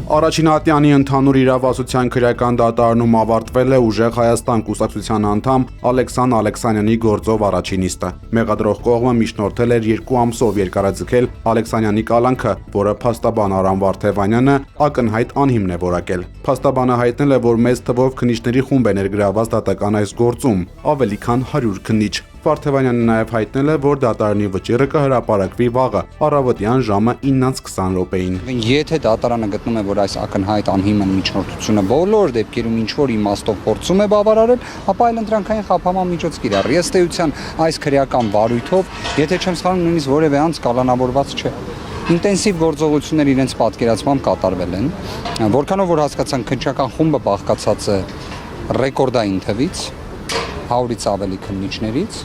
Առաջինատյանի ընդհանուր իրավասության քրեական դատարանում ավարտվել է ուժեղ Հայաստան կուսակցության անդամ Ալեքսան Ալեքսանյանի գործով առաջին նիստը։ Մեղադրող կողմը միջնորդել էր 2 ամսով երկարաձգել Ալեքսանյանի կալանքը, որը փաստաբան Արամ Վարդևանյանը ակնհայտ անհիմն է որակել։ Փաստաբանը հայտնել է, որ մեծ թվով քննիչների խումբ է ներգրաված դատական այս գործում, ավելի քան 100 քննիչ։ Վարդևանյանը նաև հայտնել է, որ դատարանի վճիռը կհրապարակվի վաղը, առավոտյան ժամը 9:20-ին։ Եթե դատարանը գտնում է, որ այս ակնհայտ անհիմն միջնորդությունը բոլոր դեպքերում ինչ-որ իմաստով փորձում է բավարարել, ապա այլընտրանքային խափանման միջոց կիրառ։ Ես տեության այս քրեական վարույթով, եթե չեմ սխալվում, նույնիսկ որևէ անձ կալանավորված չէ։ Ինտենսիվ գործողություններ իրենց պատկերացմամբ կատարվել են, որքանով որ հասկացան քննչական խումբը բաղկացած է ռեկորդային թվից 100-ից ավելի քննիչներից,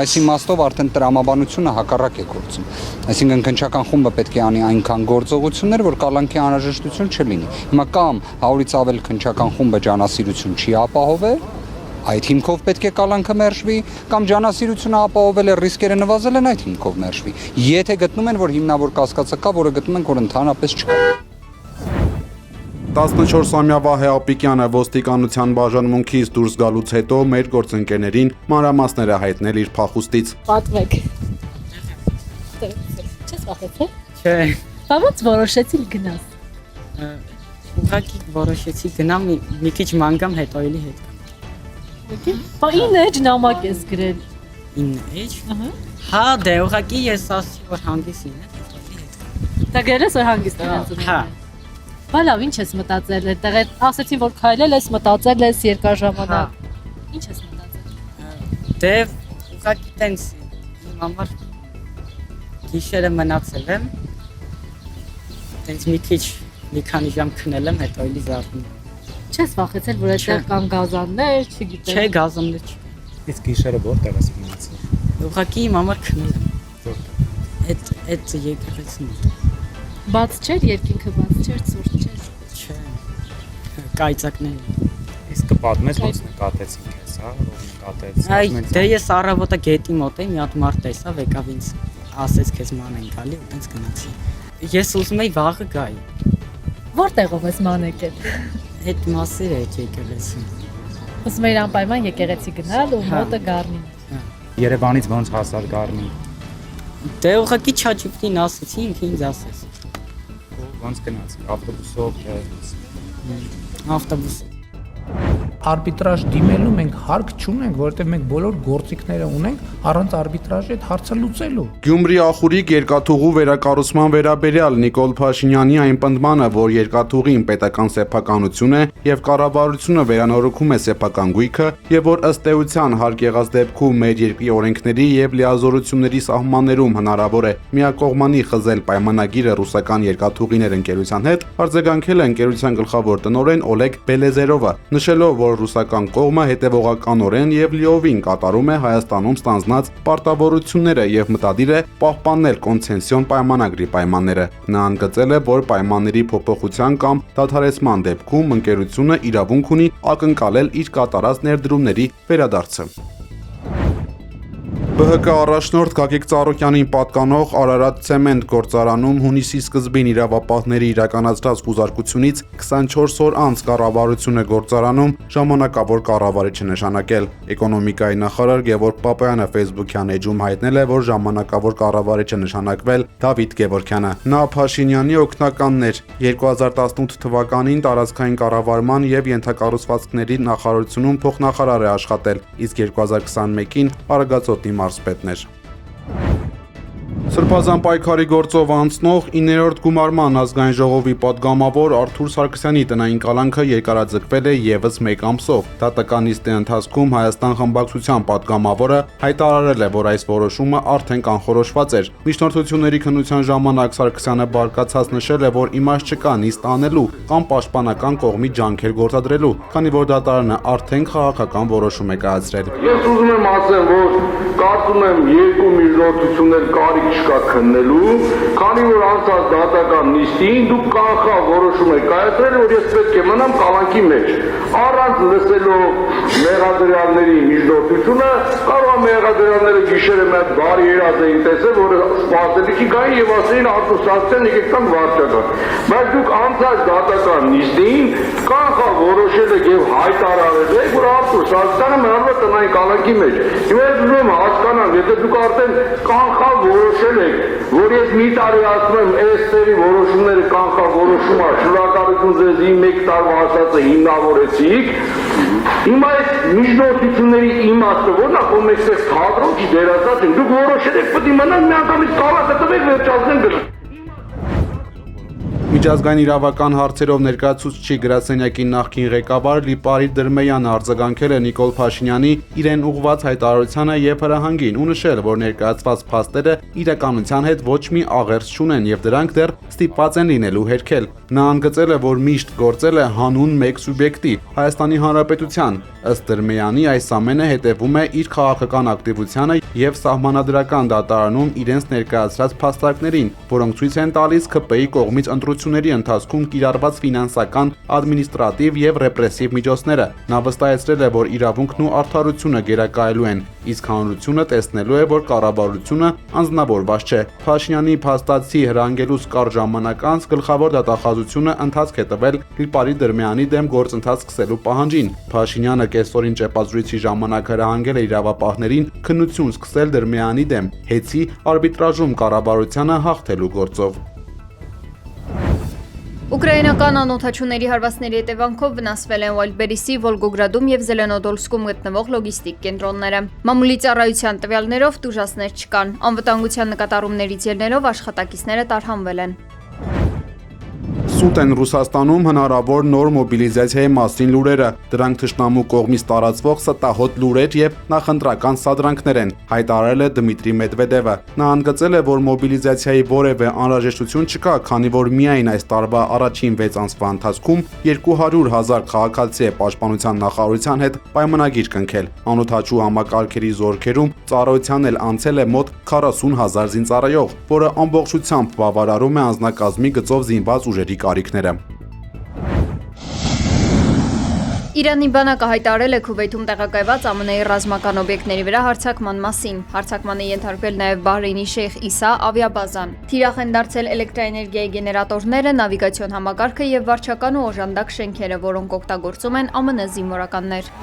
այս իմաստով արդեն տրամաբանությունը հակառակ է գործում։ Այսինքն քննչական խումբը պետք է անի այնքան գործողություններ, որ կալանքի անհրաժեշտություն չլինի։ Հիմա կամ 100-ից ավել քննչական խումբը ջանասիրություն չի ապահովել, այդ հիմքով պետք է կալանքը մերժվի, կամ ջանասիրությունը ապահովել է, ռիսկերը նվազել են, այդ հիմքով մերժվի։ Եթե գտնում են, որ հիմնավոր կասկածը կա, որը գտնում են, որ ընդհանրապես չկա։ 14-ամյա Վահե Ապիկյանը ոստիկանության բաժանմունքից դուրս գալուց հետո մեր գործընկերներին մանրամասները հայտնել իր փախուստից։ Պատմեք։ Չես վախեցել։ Չէ։ Բա ո՞նց որոշեցի գնաս։ Ուղղակի որոշեցի գնամ մի քիչ մանգամ հետո էլի հետ գամ։ Բա ինը էջ նամակ ես գրել։ Ինչ։ Հա, դե ուղղակի ես ասի որ հանգիսին է, էլի հետ գամ։ Դա գրել ես որ հանգիստ եմ։ Հա։ Բա լավ, ինչ ես մտածել այդտեղ, ասեցին որ քայլել ես, մտածել ես երկար ժամանակ։ Ինչ ես մտածել։ Դե ուղղակի տենց իմ համար գիշերը մնացել եմ։ Տենց մի քանի ժամ քնել եմ, հետո էլի զարթնում։ Չես վախեցել, որ այդտեղ կան գազաններ, չգիտեմ։ Չէ, գազաններ չի։ Իսկ գիշերը որտեղ ես մնացել։ Ուղղակի իմ համար քնել եմ։ Այդ եկեղեցին։ Բաց չէր երկինքը, բաց չէր, ցուրտ չէր։ Չէ։ Կայծակներ։ Իսկ կպատմես ոնց նկատեցին քեզ, հա, ով նկատեց։ Այ դե ես առավոտը գետի մոտ էի, մի հատ մարդ տեսավ, եկավ ինձ, ասեց քեզ ման են գալի, ու տենց գնացի։ Ես ուզում էի վաղը գայի։ Որտեղով ես ման եկել։ Այդ մասերը է եկեղեցին։ Ուզում էի անպայման եկեղեցի գնալ ու մոտը Գառնին։ Երևանից ոնց հասար Գառնի։ Դե ուղղակի ChatGPT-ին ասեցի, ինքը ինձ ասեց։ Ոնց գնացի, ավտոբուսով թե ավտոբուսով։ Արբիտրաժ դիմելու մենք հարկ չունենք, որովհետև մենք բոլոր գործիքները ունենք առանց արբիտրաժի այդ հարցը լուծելու։ Գյումրի ախուրիկ երկաթուղու վերակառուցման վերաբերյալ Նիկոլ Փաշինյանի այն պնդմանը, որ երկաթուղին պետական սեփականություն է եւ կառավարությունը վերանորոգում է սեփական գույքը եւ որ ըստ էության հարկ եղած դեպքում մեր երկրի օրենքների եւ լիազորությունների սահմաններում հնարավոր է միակողմանի խզել պայմանագիրը ռուսական երկաթուղիներ ընկերության հետ, արձագանքել է ընկերության գլխավոր տնօրեն Օլեգ Բելեզերովը, նշելով, որ ռուսական կողմը հետևողականորեն եւ լիովին կատարում է Հայաստանում ստանձնած պարտավորությունները եւ մտադիր է պահպանել կոնցեսիոն պայմանագրի պայմանները։ Նա ընդգծել է, որ պայմանների փոփոխության կամ դադարեցման դեպքում ընկերությունը իրավունք ունի ակնկալել իր կատարած ներդրումների վերադարձը։ ԲՀԿ առաջնորդ Գագիկ Ծառուկյանին պատկանող Արարատ ցեմենտ գործարանում հունիսի սկզբին իրավապահների իրականացրած խուզարկությունից 24 օր անց կառավարությունը գործարանում ժամանակավոր կառավարիչ է նշանակել։ Էկոնոմիկայի նախարար Գևորգ Պապայանը Facebook-յան էջում հայտնել է, որ ժամանակավոր կառավարիչ է նշանակվել Դավիթ Գևորգյանը։ Նա Փաշինյանի օգնականն էր 2018 թվականին տարածքային կառավարման եւ ենթակառուցվածքների նախարարությունում փոխնախարար է աշխատել, իսկ 2021-ին Արագածոտնի մարզպետներ։ Սրբազան պայքարի գործով անցնող 9-րդ գումարման ազգային ժողովի պատգամավոր Արթուր Սարգսյանի տնային կալանքը երկարաձգվել է եւս 1 ամսով։ Դատական նիստի ընթացքում Հայաստան խմբակցության պատգամավորը հայտարարել է, որ այս որոշումը արդեն կանխորոշված էր։ Միջնորդությունների քննության ժամանակ Սարգսյանը բարկացած նշել է, որ իմաստ չկա նիստ անելու կամ պաշտպանական կողմի ջանքեր գործադրելու, քանի որ դատարանը արդեն քաղաքական որոշում է կայացրել։ Ես ուզում եմ ասեմ, որ կարծում եմ երկու միջնորդություններ կարիք չկա քննելու, քանի որ անցած դատական նիստին դուք կանխավ որոշում եք կայացրել, որ ես պետք է մնամ կալանքի մեջ։ Առանց լսելով մեղադրյալների միջնորդությունը, կարող է մեղադրյալները գիշերը մի հատ բարի երազ էին տեսել, որը սպասելիքի գային եւ ասեին Արտուր Սարգսյան եկեք տան վարչական։ Բայց դուք անցած դատական նիստին կանխավ որոշել եք եւ հայտարարել եք, որ Արտուր Սարգսյանը մնալու է տնային կալանքի մեջ։ Հիմա ես ուզում եմ հասկանալ, եթե դուք արդեն կանխավ որոշել եք, որ ես մի տարի ասում եմ, այս տերի որոշումները կանխավ որոշում է, շնորհակալություն ձեզ իմ 1 տարվա ասածը հիմնավորեցիք, հիմա այս միջնորդությունների իմաստը որն է, որ մենք այստեղ թատրոնի դերասան ենք, դուք որոշել եք պետք է մնալ միանգամից կալակը տվեք վերջացնենք գնանք։ Միջազգային իրավական հարցերով ներկայացուցիչ գրասենյակի նախկին ղեկավար Լիպարիտ Դրմեյանը արձագանքել է Նիկոլ Փաշինյանի իրեն ուղղված հայտարարությանը եւ հրահանգին ու նշել, որ ներկայացված փաստերը իրականության հետ ոչ մի աղերս չունեն եւ դրանք դեռ ստիպված են լինելու հերքել։ Նա ընդգծել է, որ միշտ գործել է հանուն մեկ սուբյեկտի՝ Հայաստանի Հանրապետության։ Ըստ Դրմեյանի այս ամենը հետևում է իր քաղաքական ակտիվությանը եւ սահմանադրական դատարանում իրենց ներկայացրած փաստարկներին, որոնք ցույց են տալիս ՔՊ-ի կողմից ընտրությունների ընթացքում կիրառված ֆինանսական, ադմինիստրատիվ եւ ռեպրեսիվ միջոցները։ Նա վստահեցրել է, որ իրավունքն ու արդարությունը գերակայելու են, իսկ հանրությունը տեսնելու է, որ կառավարությունը անձնավորված չէ։ Փաշինյանի փաստացի հրանգելուց կարճ ժամանակ անց գլխավոր դատախազությունը ընթացք է տվել Լիպարիտ Դրմեյանի դեմ գործընթաց սկսելու պահանջին։ Փաշինյանը կեսօրին ճեպազրույցի ժամանակ հրահանգել է իրավապահներին քննություն սկսել Դրմեյանի դեմ հեծի արբիտրաժում կառավարությանը հաղթելու գործով։ Ուկրաինական անօդաչուների հարվածների հետևանքով վնասվել են Վայլդբերիսի, Վոլգոգրադում եւ Զելենոդոլսկում գտնվող լոգիստիկ կենտրոնները։ Մամուլի ծառայության տվյալներով տուժածներ չկան։ Անվտանգության նկատառումներից ելնելով աշխատակիցները տարհանվել են։ Սուտ են Ռուսաստանում հնարավոր նոր մոբիլիզացիայի մասին լուրերը։ Դրանք թշնամու կողմից տարածվող ստահոդ լուրեր եւ նախընտրական սադրանքներ են, հայտարարել է Դմիտրի Մեդվեդևը։ Նա ընդգծել է, որ մոբիլիզացիայի որևէ անհրաժեշտություն չկա, քանի որ միայն այս տարվա առաջին 6 ամսվա ընթացքում 200,000 քաղաքացի է պաշտպանության նախարարության հետ պայմանագիր կնքել։ Անօդաչու համակարգերի զորքերում ծառայության էլ անցել է մոտ 40,000 զինծառայող, որը ամբողջությամբ բավարարում է անձնակազմի գծով զինված ուժերի կարիքները։ Իրանի բանակը հայտարարել է Քուվեյթում տեղակայված ԱՄՆ-ի ռազմական օբյեկտների վրա հարձակման մասին։ Հարձակման է ենթարկվել նաև Բահրեյնի Շեյխ Իսա ավիաբազան։ Թիրախ են դարձել էլեկտրաէներգիայի գեներատորները, նավիգացիոն համակարգը եւ վարչական ու օժանդակ շենքերը, որոնք օգտագործում են ԱՄՆ զինվորականներ։